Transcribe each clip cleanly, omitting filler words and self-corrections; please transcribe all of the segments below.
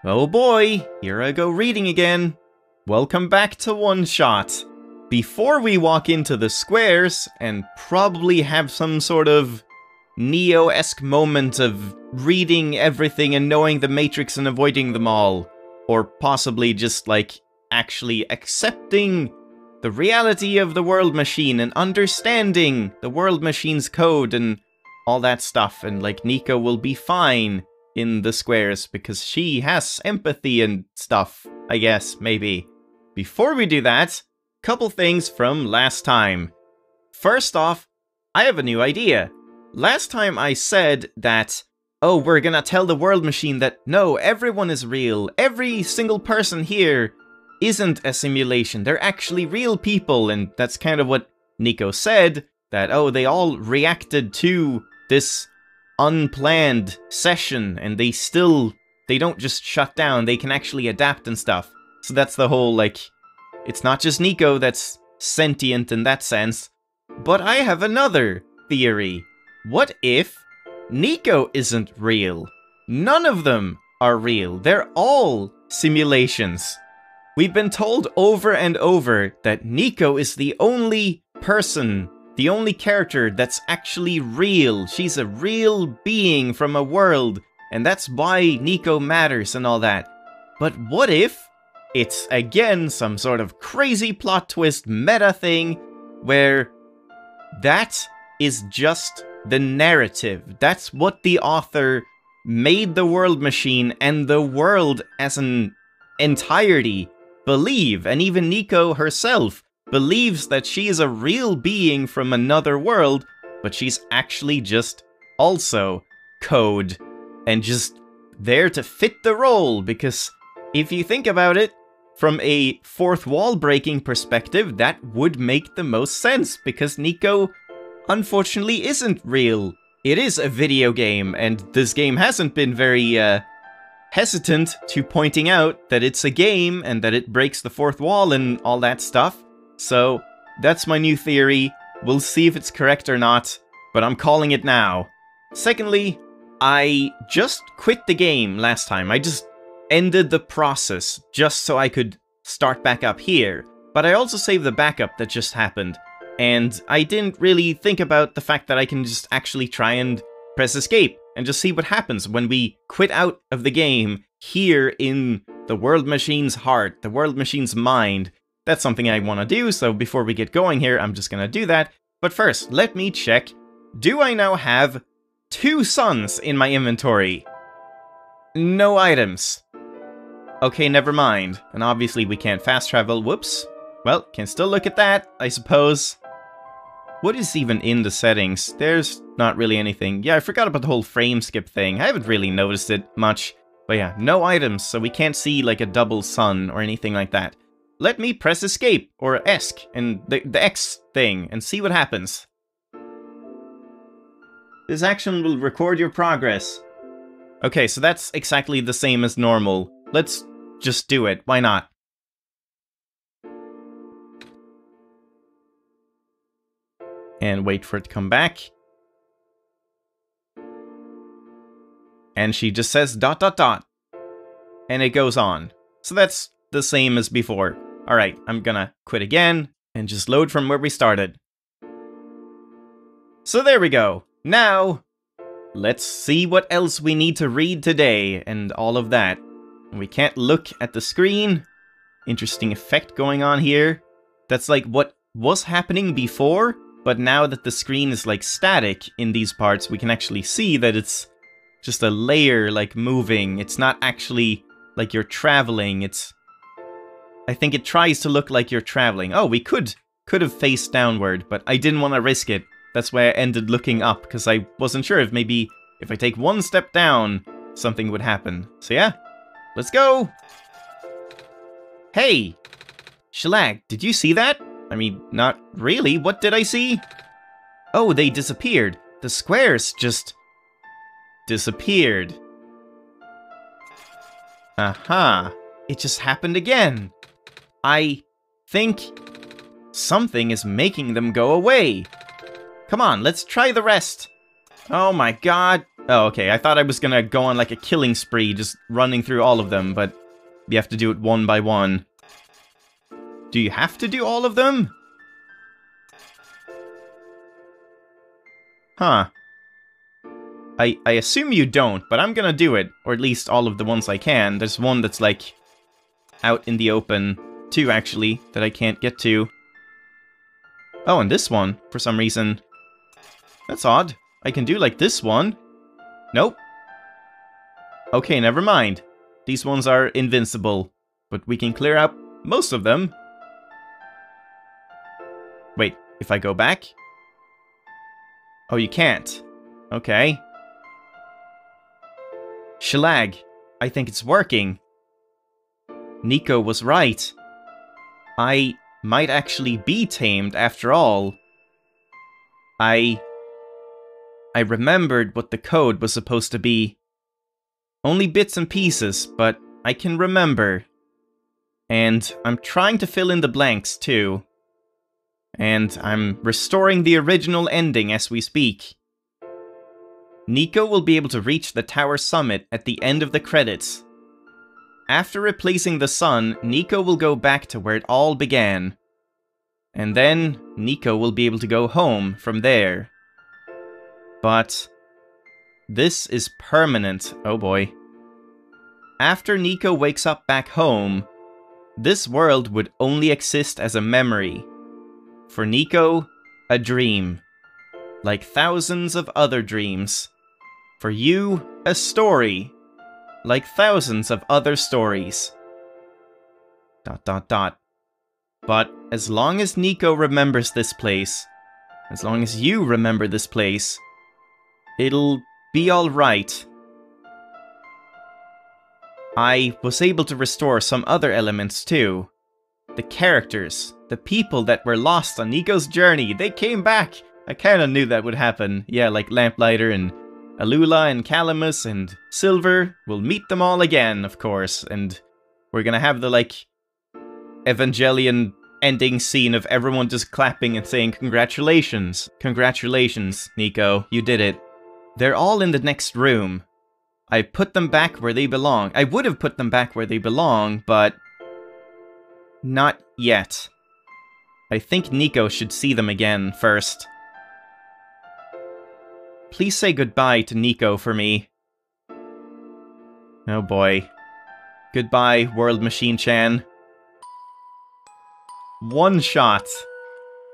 Oh boy, here I go reading again. Welcome back to OneShot. Before we walk into the squares and probably have some sort of Neo-esque moment of reading everything and knowing the Matrix and avoiding them all, or possibly just like actually accepting the reality of the world machine and understanding the world machine's code and all that stuff, and like Niko will be fine in the squares because she has empathy and stuff, I guess, maybe. Before we do that, couple things from last time. First off, I have a new idea. Last time I said that, oh, we're gonna tell the world machine that no, everyone is real, every single person here isn't a simulation, they're actually real people, and that's kind of what Niko said, that, oh, they all reacted to this unplanned session, and they don't just shut down, they can actually adapt and stuff. So that's the whole, like, it's not just Niko that's sentient in that sense. But I have another theory. What if Niko isn't real? None of them are real. They're all simulations. We've been told over and over that Niko is the only person, the only character that's actually real. She's a real being from a world, and that's why Niko matters and all that. But what if it's, again, some sort of crazy plot twist meta thing where that is just the narrative? That's what the author made the world machine and the world as an entirety believe, and even Niko herself believes that she is a real being from another world, but she's actually just also code and just there to fit the role, because if you think about it, from a fourth wall breaking perspective, that would make the most sense, because Niko unfortunately isn't real. It is a video game, and this game hasn't been very hesitant to pointing out that it's a game and that it breaks the fourth wall and all that stuff. So that's my new theory. We'll see if it's correct or not, but I'm calling it now. Secondly, I just quit the game last time. I just ended the process just so I could start back up here. But I also saved the backup that just happened. And I didn't really think about the fact that I can just actually try and press escape and just see what happens when we quit out of the game here in the world machine's heart, the world machine's mind. That's something I want to do, so before we get going here, I'm just gonna do that. But first, let me check. Do I now have 2 suns in my inventory? No items. Okay, never mind. And obviously we can't fast travel. Whoops. Well, can still look at that, I suppose. What is even in the settings? There's not really anything. Yeah, I forgot about the whole frame skip thing. I haven't really noticed it much. But yeah, no items, so we can't see like a double sun or anything like that. Let me press escape, or ESC, and the X thing, and see what happens. This action will record your progress. Okay, so that's exactly the same as normal. Let's just do it, why not? And wait for it to come back. And she just says ... And it goes on. So that's the same as before. Alright, I'm gonna quit again and just load from where we started. So there we go. Now, let's see what else we need to read today and all of that. We can't look at the screen. Interesting effect going on here. That's like what was happening before, but now that the screen is like static in these parts, we can actually see that it's just a layer like moving. It's not actually like you're traveling. I think it tries to look like you're traveling. Oh, we could have faced downward, but I didn't want to risk it. That's why I ended looking up, because I wasn't sure if maybe if I take one step down, something would happen. So yeah, let's go! Hey! Shelag, did you see that? I mean, not really. What did I see? Oh, they disappeared. The squares just disappeared. Aha! It just happened again. I think something is making them go away. Come on, let's try the rest. Oh my god. Oh, okay. I thought I was gonna go on like a killing spree, just running through all of them, but you have to do it one by one. Do you have to do all of them? Huh. I assume you don't, but I'm gonna do it. Or at least all of the ones I can. There's one that's like out in the open. Two, actually, that I can't get to. Oh, and this one, for some reason. That's odd. I can do like this one. Nope. Okay, never mind. These ones are invincible. But we can clear up most of them. Wait, if I go back? Oh, you can't. Okay. Shelag, I think it's working. Niko was right. I might actually be tamed after all. I remembered what the code was supposed to be. Only bits and pieces, but I can remember. And I'm trying to fill in the blanks too. And I'm restoring the original ending as we speak. Niko will be able to reach the tower summit at the end of the credits. After replacing the sun, Niko will go back to where it all began. And then, Niko will be able to go home from there. But this is permanent, oh boy. After Niko wakes up back home, this world would only exist as a memory. For Niko, a dream. Like thousands of other dreams. For you, a story. Like thousands of other stories. ... But as long as Niko remembers this place, as long as you remember this place, it'll be alright. I was able to restore some other elements too. The characters, the people that were lost on Niko's journey, they came back! I kinda knew that would happen. Yeah, like Lamplighter and Alula and Calamus and Silver. We'll meet them all again, of course, and we're gonna have the, like, Evangelion ending scene of everyone just clapping and saying, "Congratulations. Congratulations, Niko. You did it." They're all in the next room. I put them back where they belong. I would have put them back where they belong, but not yet. I think Niko should see them again first. Please say goodbye to Niko for me. Oh boy. Goodbye, World Machine-chan. OneShot.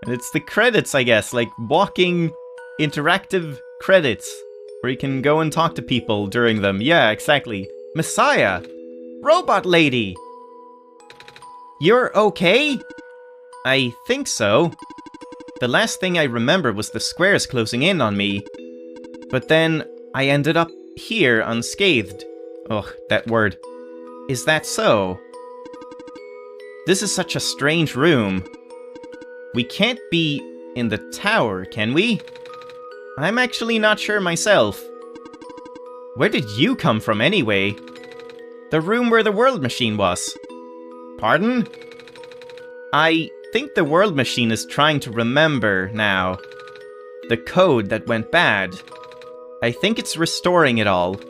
And it's the credits, I guess, like walking interactive credits where you can go and talk to people during them. Yeah, exactly. Messiah! Robot lady! You're okay? I think so. The last thing I remember was the squares closing in on me. But then I ended up here unscathed. Ugh, that word. Is that so? This is such a strange room. We can't be in the tower, can we? I'm actually not sure myself. Where did you come from anyway? The room where the world machine was. Pardon? I think the world machine is trying to remember now. The code that went bad. I think it's restoring it all.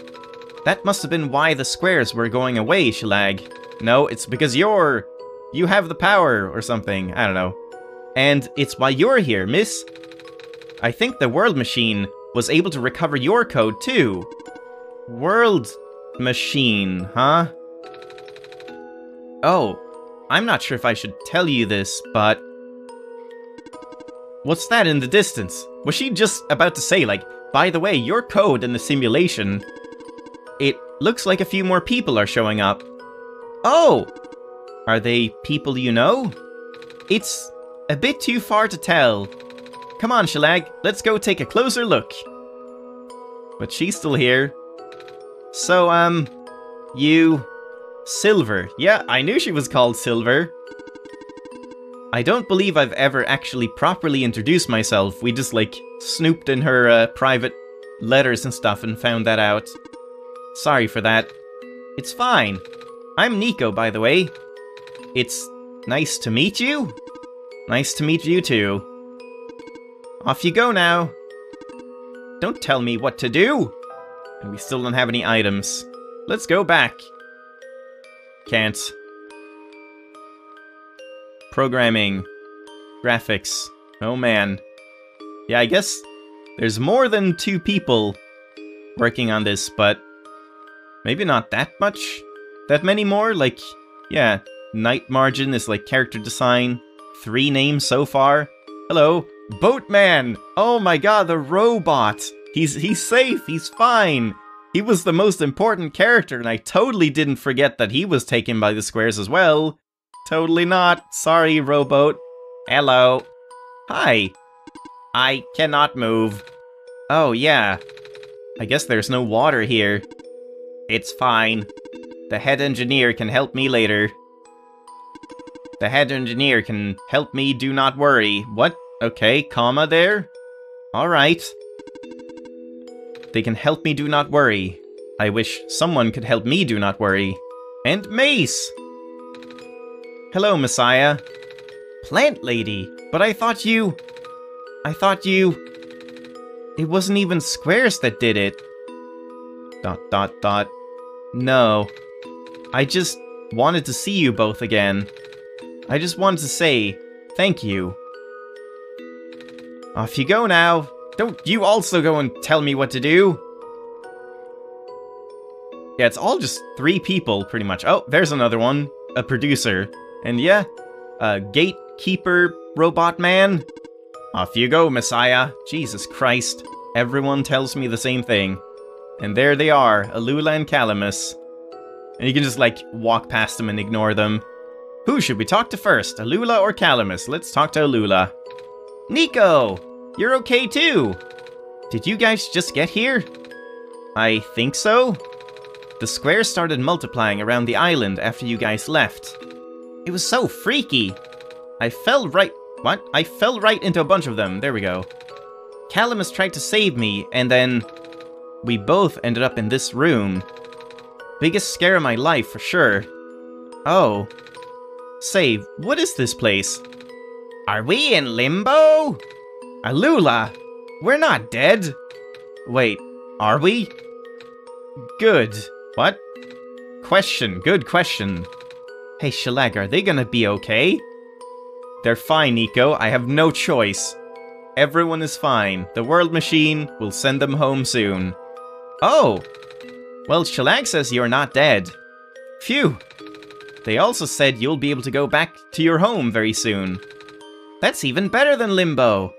That must have been why the squares were going away, Shelag. No, it's because you have the power or something. I don't know. And it's why you're here, miss. I think the world machine was able to recover your code too. World machine, huh? Oh, I'm not sure if I should tell you this, but what's that in the distance? Was she just about to say, like, by the way, your code in the simulation, it looks like a few more people are showing up. Oh! Are they people you know? It's a bit too far to tell. Come on, Shelag, let's go take a closer look. But she's still here. So, you... Silver. Yeah, I knew she was called Silver. I don't believe I've ever actually properly introduced myself. We just, like, snooped in her private letters and stuff and found that out. Sorry for that. It's fine. I'm Niko, by the way. It's nice to meet you. Nice to meet you too. Off you go now. Don't tell me what to do. And we still don't have any items. Let's go back. Can't. Programming. Graphics. Oh man. Yeah, I guess there's more than 2 people working on this, but maybe not that much? That many more? Like, yeah, Night Margin is like character design. 3 names so far. Hello, Boatman! Oh my god, the robot! He's safe, he's fine! He was the most important character, and I totally didn't forget that he was taken by the squares as well. Totally not. Sorry, rowboat. Hello. Hi. I cannot move. Oh, yeah. I guess there's no water here. It's fine. The head engineer can help me later. The head engineer can help me, do not worry. What? Okay, comma there? Alright. They can help me, do not worry. I wish someone could help me, do not worry. And Mace! Hello, Messiah. Plant lady, but I thought you... It wasn't even squares that did it. ... No. I just wanted to see you both again. I just wanted to say thank you. Off you go now. Don't you also go and tell me what to do. Yeah, it's all just 3 people, pretty much. Oh, there's another one. A producer. And yeah, a gatekeeper robot man. Off you go, Messiah. Jesus Christ. Everyone tells me the same thing. And there they are, Alula and Calamus. And you can just, like, walk past them and ignore them. Who should we talk to first, Alula or Calamus? Let's talk to Alula. Niko! You're okay too! Did you guys just get here? I think so. The squares started multiplying around the island after you guys left. It was so freaky. I fell right into a bunch of them. There we go. Calamus tried to save me, and then we both ended up in this room. Biggest scare of my life, for sure. Oh. Say, what is this place? Are we in limbo? Alula, we're not dead. Wait, are we? Good. What? Question, good question. Hey, Shelag, are they gonna be okay? They're fine, Niko. I have no choice. Everyone is fine. The world machine will send them home soon. Oh! Well, Shelag says you're not dead. Phew! They also said you'll be able to go back to your home very soon. That's even better than limbo.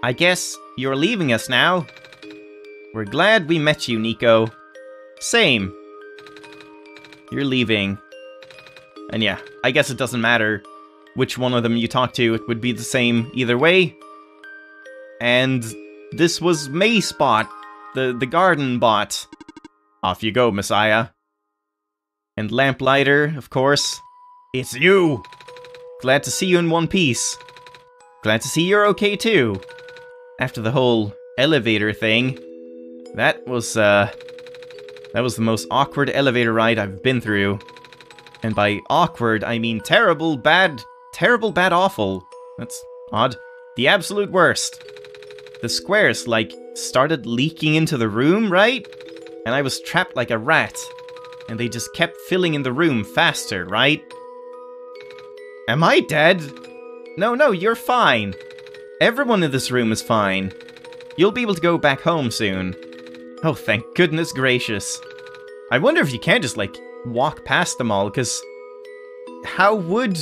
I guess you're leaving us now. We're glad we met you, Niko. Same. You're leaving. And yeah, I guess it doesn't matter which one of them you talk to, it would be the same either way. And this was Mayspot, the garden bot. Off you go, Messiah. And Lamplighter, of course. It's you! Glad to see you in one piece. Glad to see you're okay too. After the whole elevator thing, that was the most awkward elevator ride I've been through. And by awkward, I mean terrible, bad, awful. That's odd. The absolute worst. The squares, like, started leaking into the room, right? And I was trapped like a rat. And they just kept filling in the room faster, right? Am I dead? No, you're fine. Everyone in this room is fine. You'll be able to go back home soon. Oh, thank goodness gracious. I wonder if you can just, like, walk past them all, because how would...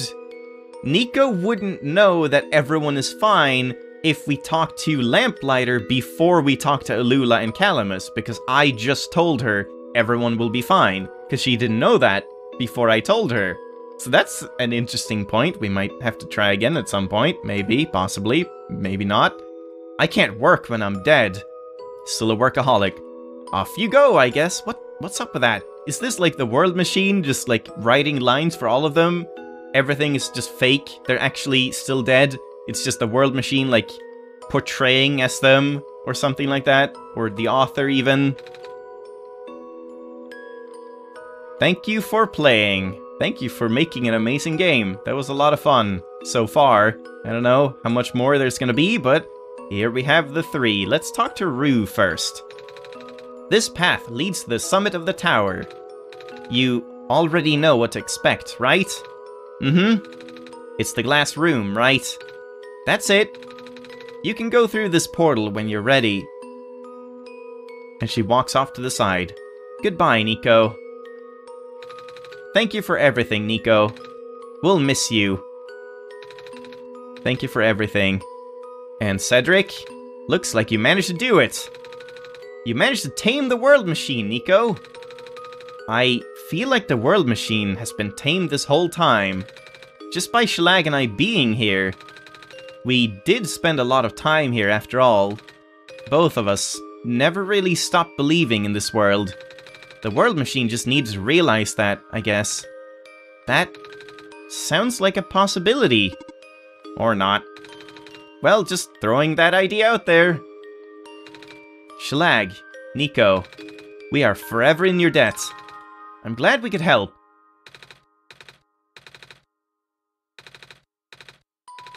Niko wouldn't know that everyone is fine if we talk to Lamplighter before we talk to Alula and Calamus, because I just told her everyone will be fine, because she didn't know that before I told her. So that's an interesting point. We might have to try again at some point. Maybe, possibly, maybe not. I can't work when I'm dead. Still a workaholic. Off you go, I guess. What's up with that? Is this like the world machine, just like writing lines for all of them? Everything is just fake. They're actually still dead. It's just the world machine like portraying as them or something like that. Or the author even. Thank you for playing. Thank you for making an amazing game. That was a lot of fun so far. I don't know how much more there's gonna be, but here we have the 3. Let's talk to Rue first. This path leads to the summit of the tower. You already know what to expect, right? It's the glass room, right? That's it. You can go through this portal when you're ready. And she walks off to the side. Goodbye, Niko. Thank you for everything, Niko. We'll miss you. Thank you for everything. And Cedric, looks like you managed to do it. You managed to tame the world machine, Niko. I feel like the world machine has been tamed this whole time. Just by Shelag and I being here. We did spend a lot of time here after all. Both of us never really stopped believing in this world. The world machine just needs to realize that, I guess. That sounds like a possibility. Or not. Well, just throwing that idea out there. Shelag, Niko, we are forever in your debt. I'm glad we could help.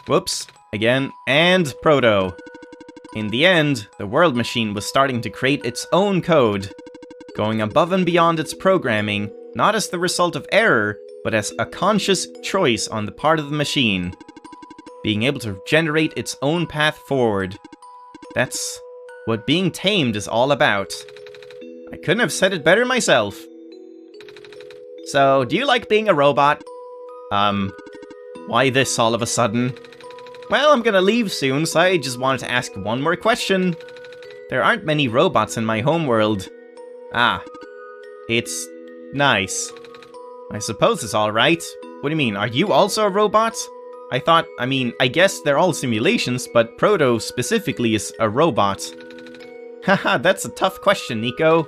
Whoops, again, and Proto. In the end, the world machine was starting to create its own code, going above and beyond its programming, not as the result of error, but as a conscious choice on the part of the machine. Being able to generate its own path forward. That's what being tamed is all about. I couldn't have said it better myself. So, do you like being a robot? Why this all of a sudden? Well, I'm gonna leave soon, so I just wanted to ask one more question. There aren't many robots in my homeworld. Ah, it's nice. I suppose it's alright. What do you mean, are you also a robot? I guess they're all simulations, but Proto specifically is a robot. Haha, that's a tough question, Niko.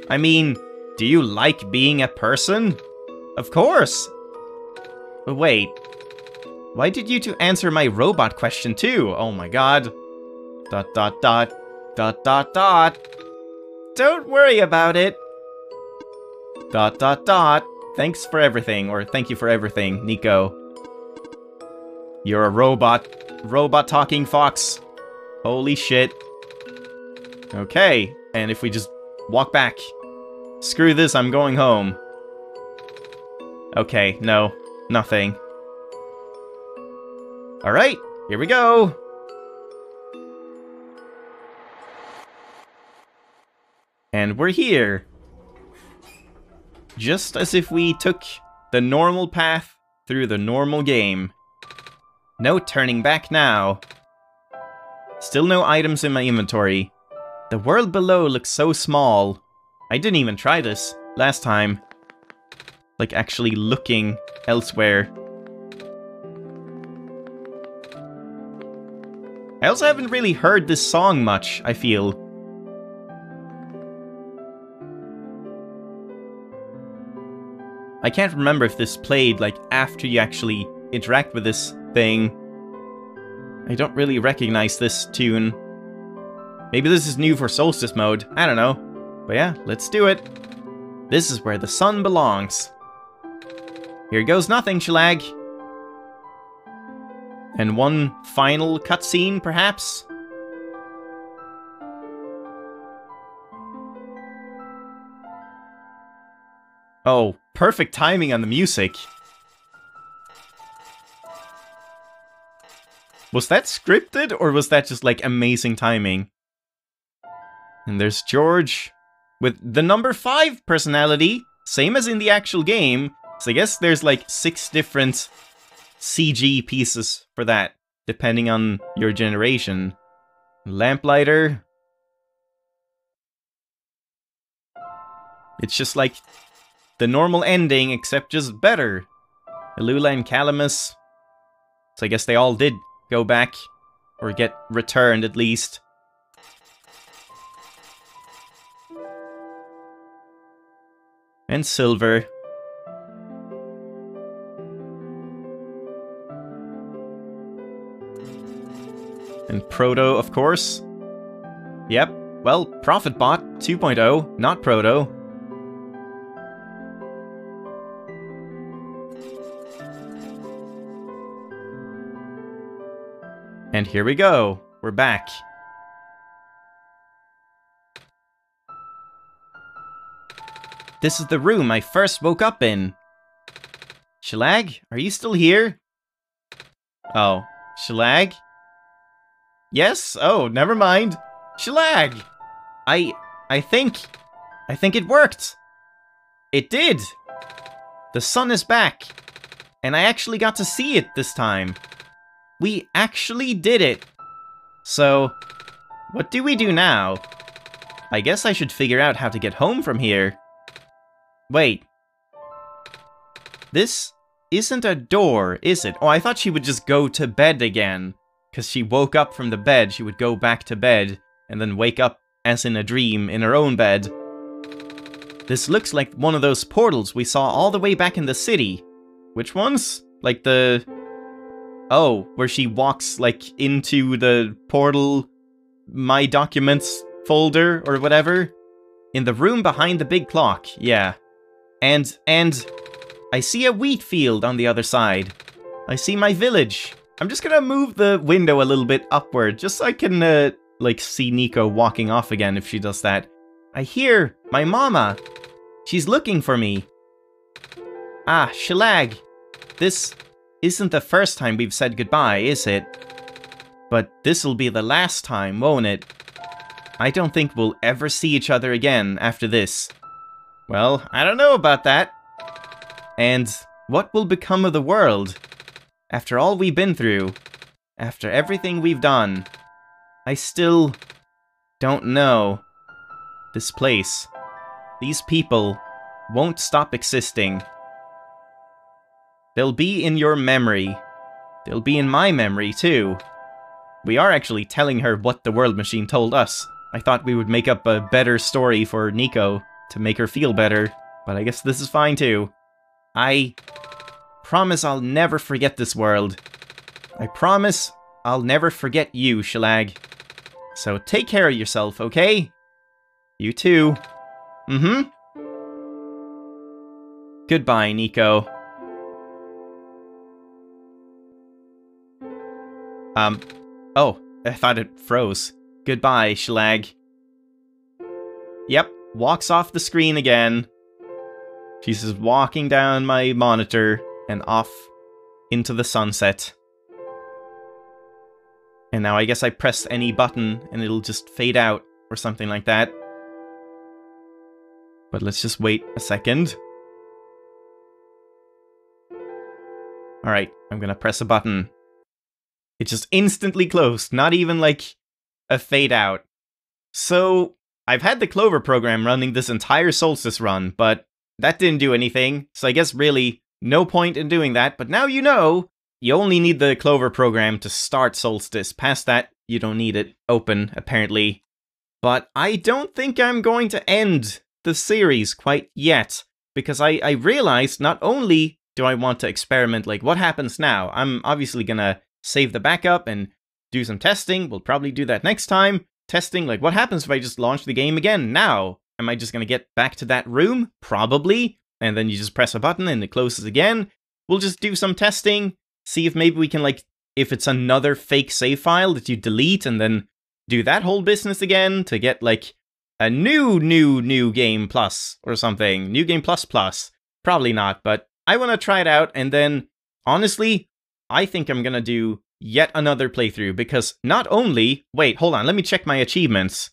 I mean, do you like being a person? Of course! But wait, why did you two answer my robot question too? Oh my god. ... Don't worry about it. ... Thanks for everything, or thank you for everything, Niko. You're a robot. Robot talking fox. Holy shit. Okay, and if we just walk back. Screw this, I'm going home. Okay, no, nothing. Alright, here we go! And we're here. Just as if we took the normal path through the normal game. No turning back now. Still no items in my inventory. The world below looks so small. I didn't even try this last time. Like actually looking elsewhere. I also haven't really heard this song much, I feel. I can't remember if this played like after you actually interact with this thing. I don't really recognize this tune. Maybe this is new for Solstice mode, I don't know. But yeah, let's do it. This is where the sun belongs. Here goes nothing, Shelag. And one final cutscene, perhaps? Oh, perfect timing on the music. Was that scripted, or was that just, like, amazing timing? And there's George with the number 5 personality, same as in the actual game. So I guess there's, like, 6 different CG pieces for that, depending on your generation. Lamplighter. It's just like the normal ending, except just better. Alula and Calamus. So I guess they all did go back, or get returned at least. And Silver. And Proto, of course. Yep, well, ProfitBot 2.0, not Proto. And here we go, we're back. this is the room I first woke up in. Shelag, are you still here? Oh, Shelag? Yes? Oh, never mind. Shelag! I think it worked. It did. The sun is back. And I actually got to see it this time. We actually did it. So, what do we do now? I guess I should figure out how to get home from here. Wait. This isn't a door, is it? Oh, I thought she would just go to bed again. Because she woke up from the bed, she would go back to bed, and then wake up as in a dream in her own bed. This looks like one of those portals we saw all the way back in the city. Which ones? Like the... Oh, where she walks, like, into the portal... My Documents folder, or whatever? In the room behind the big clock, yeah. And... I see a wheat field on the other side. I see my village. I'm just gonna move the window a little bit upward, just so I can, like, see Niko walking off again if she does that. I hear my mama. She's looking for me. Ah, Shelag. This isn't the first time we've said goodbye, is it? But this'll be the last time, won't it? I don't think we'll ever see each other again after this. Well, I don't know about that. And what will become of the world? After all we've been through, after everything we've done, I still don't know. This place, these people, won't stop existing. They'll be in your memory. They'll be in my memory, too. We are actually telling her what the World Machine told us. I thought we would make up a better story for Niko to make her feel better, but I guess this is fine, too. I promise I'll never forget this world. I promise I'll never forget you, Shelag. So take care of yourself, okay? You too. Goodbye, Niko. Oh, I thought it froze. Goodbye, Shelag. Yep, walks off the screen again. She's just walking down my monitor and off into the sunset. And now I guess I press any button and it'll just fade out or something like that. But let's just wait a second. Alright, I'm gonna press a button. It just instantly closed, not even like a fade out. So, I've had the Clover program running this entire Solstice run, but that didn't do anything, so I guess really no point in doing that, but now you know, you only need the Clover program to start Solstice. Past that, you don't need it open, apparently. But I don't think I'm going to end the series quite yet, because I realized not only do I want to experiment, like, what happens now? I'm obviously gonna save the backup and do some testing. We'll probably do that next time. Testing, like, what happens if I just launch the game again now? Am I just gonna get back to that room? Probably. And then you just press a button and it closes again. We'll just do some testing. See if maybe we can, like, if it's another fake save file that you delete and then do that whole business again to get, like, a new game plus or something. New game plus. Probably not, but I want to try it out. And then, honestly, I think I'm gonna do yet another playthrough because not only... Wait, hold on, let me check my achievements.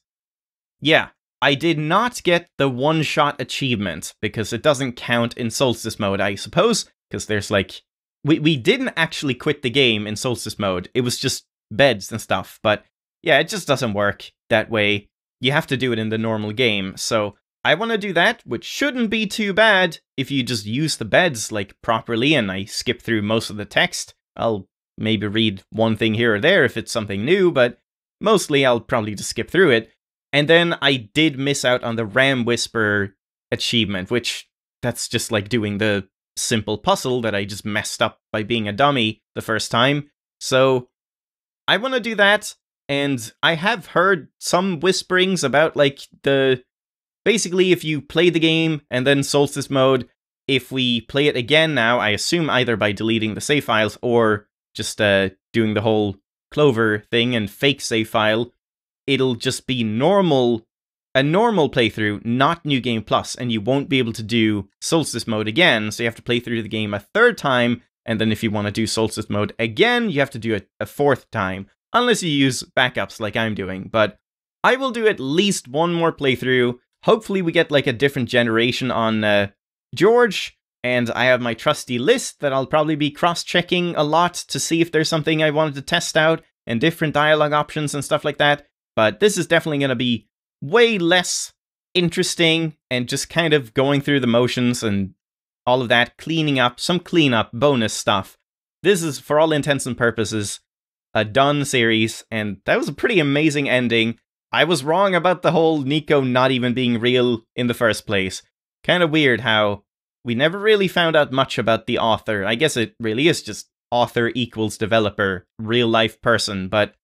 Yeah, I did not get the one-shot achievement because it doesn't count in Solstice mode, I suppose, because there's like... We didn't actually quit the game in Solstice mode, it was just beds and stuff, but yeah, it just doesn't work that way. You have to do it in the normal game, so I want to do that, which shouldn't be too bad if you just use the beds, like, properly and I skip through most of the text. I'll maybe read one thing here or there if it's something new, but mostly I'll probably just skip through it. And then I did miss out on the Ram Whisper achievement, which that's just like doing the simple puzzle that I just messed up by being a dummy the first time. So I want to do that, and I have heard some whisperings about, like, the... Basically, if you play the game and then Solstice mode, if we play it again now, I assume either by deleting the save files or just doing the whole Clover thing and fake save file, it'll just be normal a normal playthrough, not New Game Plus, and you won't be able to do Solstice mode again, so you have to play through the game a third time, and then if you want to do Solstice mode again, you have to do it a fourth time, unless you use backups like I'm doing. But I will do at least one more playthrough. Hopefully we get like a different generation on George, and I have my trusty list that I'll probably be cross-checking a lot to see if there's something I wanted to test out, and different dialogue options and stuff like that. But this is definitely going to be way less interesting and just kind of going through the motions and all of that, cleaning up, some cleanup bonus stuff. This is, for all intents and purposes, a done series, and that was a pretty amazing ending. I was wrong about the whole Niko not even being real in the first place. Kind of weird how we never really found out much about the author. I guess it really is just author equals developer, real life person, but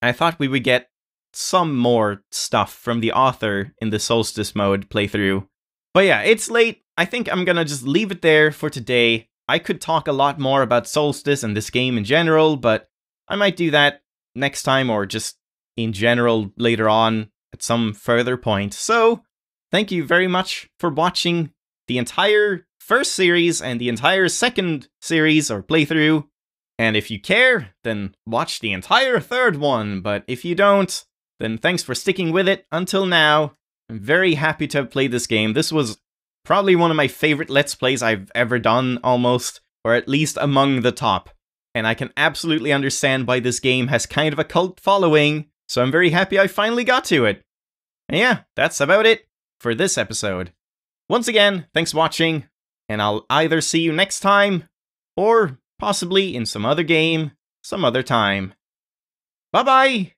I thought we would get some more stuff from the author in the Solstice mode playthrough. But yeah, it's late. I think I'm gonna just leave it there for today. I could talk a lot more about Solstice and this game in general, but I might do that next time or just in general later on at some further point. So, thank you very much for watching the entire first series and the entire second series or playthrough. And if you care, then watch the entire third one. But if you don't, then thanks for sticking with it until now. I'm very happy to have played this game. This was probably one of my favorite Let's Plays I've ever done, almost, or at least among the top. And I can absolutely understand why this game has kind of a cult following, so I'm very happy I finally got to it. And yeah, that's about it for this episode. Once again, thanks for watching, and I'll either see you next time, or possibly in some other game, some other time. Bye-bye!